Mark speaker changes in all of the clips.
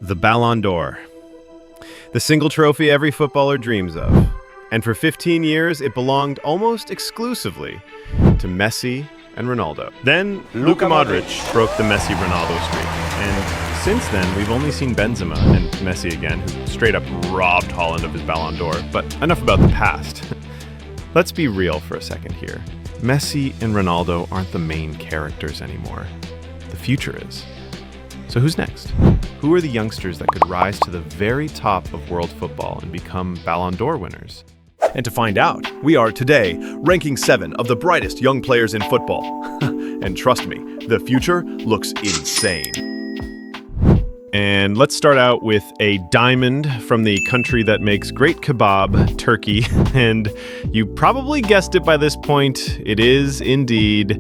Speaker 1: The Ballon d'Or. The single trophy every footballer dreams of. And for 15 years, it belonged almost exclusively to Messi and Ronaldo. Then, Luka Modric broke the Messi-Ronaldo streak. And since then, we've only seen Benzema and Messi again, who straight up robbed Holland of his Ballon d'Or. But enough about the past. Let's be real for a second here. Messi and Ronaldo aren't the main characters anymore. The future is. So who's next? Who are the youngsters that could rise to the very top of world football and become Ballon d'Or winners?
Speaker 2: And to find out, we are today ranking 7 of the brightest young players in football. And trust me, the future looks insane.
Speaker 1: And let's start out with a diamond from the country that makes great kebab, Turkey. And you probably guessed it by this point, it is indeed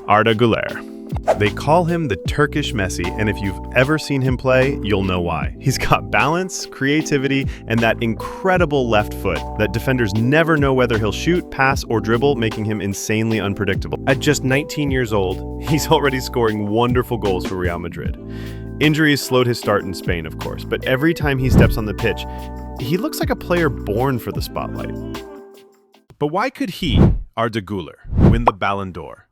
Speaker 1: Arda Güler. They call him the Turkish Messi, and if you've ever seen him play, you'll know why. He's got balance, creativity, and that incredible left foot that defenders never know whether he'll shoot, pass, or dribble, making him insanely unpredictable. At just 19 years old, he's already scoring wonderful goals for Real Madrid. Injuries slowed his start in Spain, of course, but every time he steps on the pitch, he looks like a player born for the spotlight. But why could he, Arda Güler, win the Ballon d'Or?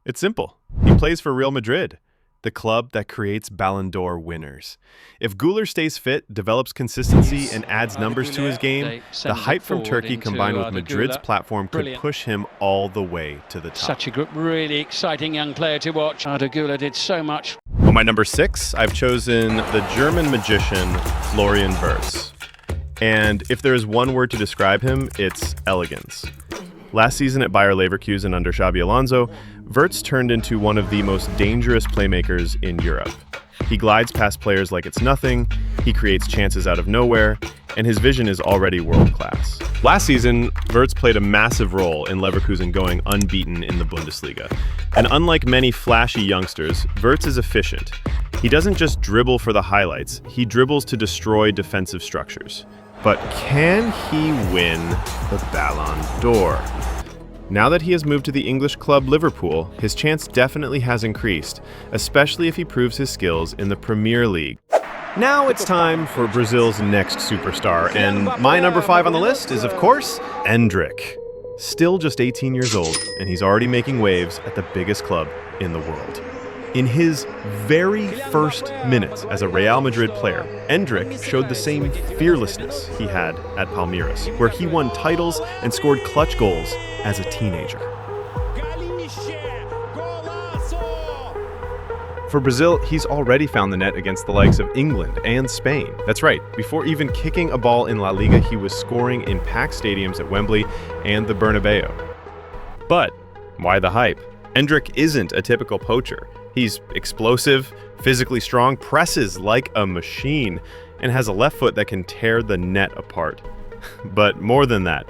Speaker 1: It's simple. He plays for Real Madrid, the club that creates Ballon d'Or winners. If Güler stays fit, develops consistency, and adds numbers to his game, the hype from Turkey combined with Madrid's platform could push him all the way to the top.
Speaker 3: Such a good, really exciting young player to watch. Arda Güler did so much.
Speaker 1: For my number 6, I've chosen the German magician Florian Wirtz. And if there is one word to describe him, it's elegance. Last season at Bayer Leverkusen under Xabi Alonso, Wirtz turned into one of the most dangerous playmakers in Europe. He glides past players like it's nothing, he creates chances out of nowhere, and his vision is already world-class. Last season, Wirtz played a massive role in Leverkusen going unbeaten in the Bundesliga. And unlike many flashy youngsters, Wirtz is efficient. He doesn't just dribble for the highlights, he dribbles to destroy defensive structures. But can he win the Ballon d'Or? Now that he has moved to the English club Liverpool, his chance definitely has increased, especially if he proves his skills in the Premier League. Now it's time for Brazil's next superstar, and my number 5 on the list is, of course, Endrick. Still just 18 years old, and he's already making waves at the biggest club in the world. In his very first minutes as a Real Madrid player, Endrick showed the same fearlessness he had at Palmeiras, where he won titles and scored clutch goals as a teenager. For Brazil, he's already found the net against the likes of England and Spain. That's right, before even kicking a ball in La Liga, he was scoring in packed stadiums at Wembley and the Bernabeu. But why the hype? Endrick isn't a typical poacher. He's explosive, physically strong, presses like a machine, and has a left foot that can tear the net apart. But more than that,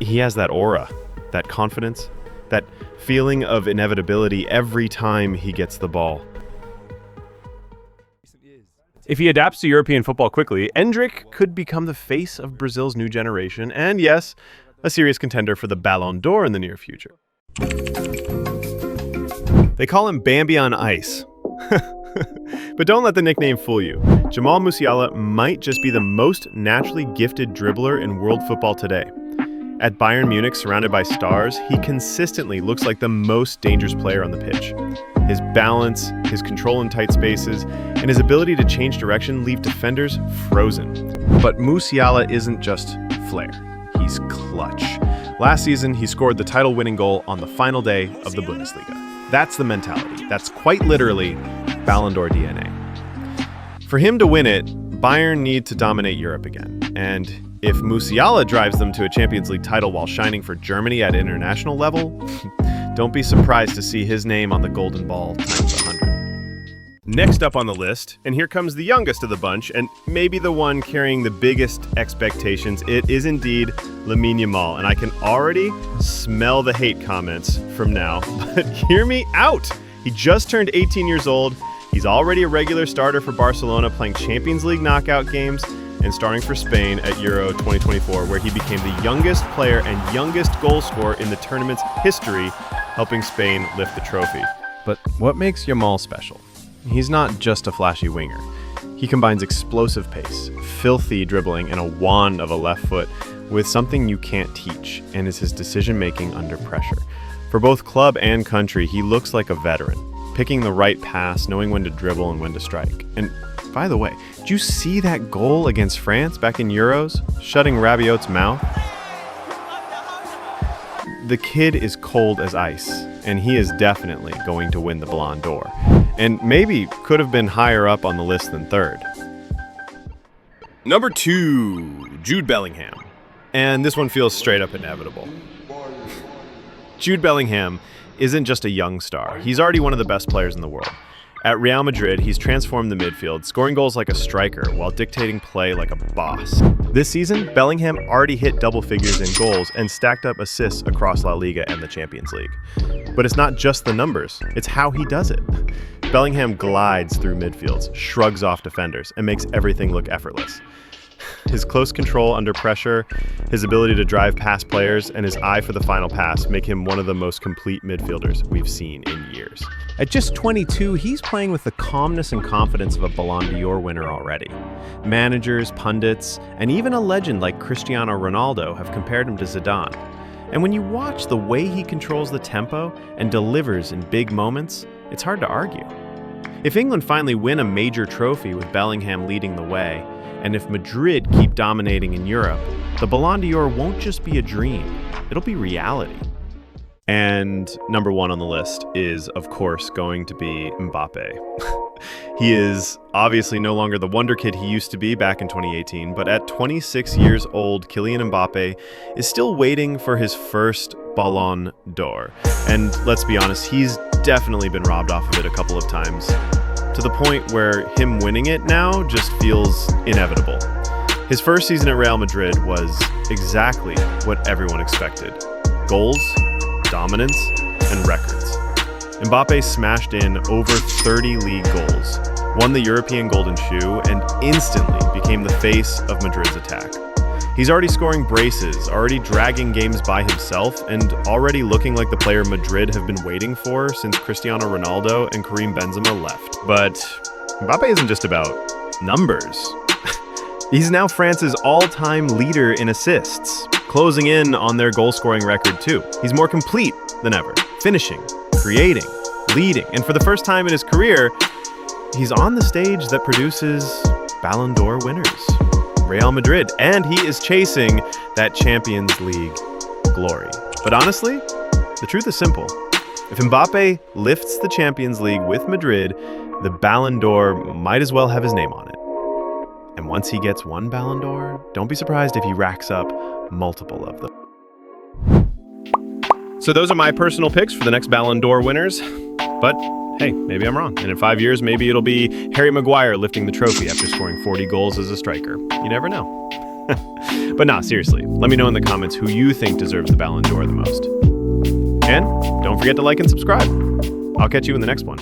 Speaker 1: he has that aura, that confidence, that feeling of inevitability every time he gets the ball. If he adapts to European football quickly, Endrick could become the face of Brazil's new generation, and yes, a serious contender for the Ballon d'Or in the near future. They call him Bambi on ice. But don't let the nickname fool you. Jamal Musiala might just be the most naturally gifted dribbler in world football today. At Bayern Munich, surrounded by stars, he consistently looks like the most dangerous player on the pitch. His balance, his control in tight spaces, and his ability to change direction leave defenders frozen. But Musiala isn't just flair. He's clutch. Last season, he scored the title-winning goal on the final day of the Bundesliga. That's the mentality. That's quite literally Ballon d'Or DNA. For him to win it, Bayern need to dominate Europe again. And if Musiala drives them to a Champions League title while shining for Germany at international level, don't be surprised to see his name on the golden ball times 100. Next up on the list, and here comes the youngest of the bunch, and maybe the one carrying the biggest expectations, it is indeed Lamine Yamal, and I can already smell the hate comments from now, but hear me out! He just turned 18 years old, he's already a regular starter for Barcelona, playing Champions League knockout games, and starring for Spain at Euro 2024, where he became the youngest player and youngest goal scorer in the tournament's history, helping Spain lift the trophy. But what makes Yamal special? He's not just a flashy winger. He combines explosive pace, filthy dribbling, and a wand of a left foot with something you can't teach, and is his decision-making under pressure. For both club and country, he looks like a veteran, picking the right pass, knowing when to dribble and when to strike. And by the way, did you see that goal against France back in Euros, shutting Rabiot's mouth? The kid is cold as ice, and he is definitely going to win the Ballon d'Or, and maybe could have been higher up on the list than third. Number 2, Jude Bellingham. And this one feels straight up inevitable. Jude Bellingham isn't just a young star. He's already one of the best players in the world. At Real Madrid, he's transformed the midfield, scoring goals like a striker while dictating play like a boss. This season, Bellingham already hit double figures in goals and stacked up assists across La Liga and the Champions League. But it's not just the numbers, it's how he does it. Bellingham glides through midfields, shrugs off defenders, and makes everything look effortless. His close control under pressure, his ability to drive past players, and his eye for the final pass make him one of the most complete midfielders we've seen in years. At just 22, he's playing with the calmness and confidence of a Ballon d'Or winner already. Managers, pundits, and even a legend like Cristiano Ronaldo have compared him to Zidane. And when you watch the way he controls the tempo and delivers in big moments, it's hard to argue. If England finally win a major trophy with Bellingham leading the way, and if Madrid keep dominating in Europe, the Ballon d'Or won't just be a dream, it'll be reality. And number 1 on the list is, of course, going to be Mbappe. He is obviously no longer the wonder kid he used to be back in 2018, but at 26 years old, Kylian Mbappe is still waiting for his first Ballon d'Or. And let's be honest, he's definitely been robbed off of it a couple of times, to the point where him winning it now just feels inevitable. His first season at Real Madrid was exactly what everyone expected. Goals, dominance, and records. Mbappe smashed in over 30 league goals, won the European Golden Shoe, and instantly became the face of Madrid's attack. He's already scoring braces, already dragging games by himself, and already looking like the player Madrid have been waiting for since Cristiano Ronaldo and Karim Benzema left. But Mbappe isn't just about numbers. He's now France's all-time leader in assists, closing in on their goal-scoring record too. He's more complete than ever, finishing, creating, leading, and for the first time in his career, he's on the stage that produces Ballon d'Or winners. Real Madrid, and he is chasing that Champions League glory. But honestly, the truth is simple. If Mbappe lifts the Champions League with Madrid, the Ballon d'Or might as well have his name on it. And once he gets one Ballon d'Or, don't be surprised if he racks up multiple of them. So those are my personal picks for the next Ballon d'Or winners. But hey, maybe I'm wrong. And in 5 years, maybe it'll be Harry Maguire lifting the trophy after scoring 40 goals as a striker. You never know. But nah, seriously, let me know in the comments who you think deserves the Ballon d'Or the most. And don't forget to like and subscribe. I'll catch you in the next one.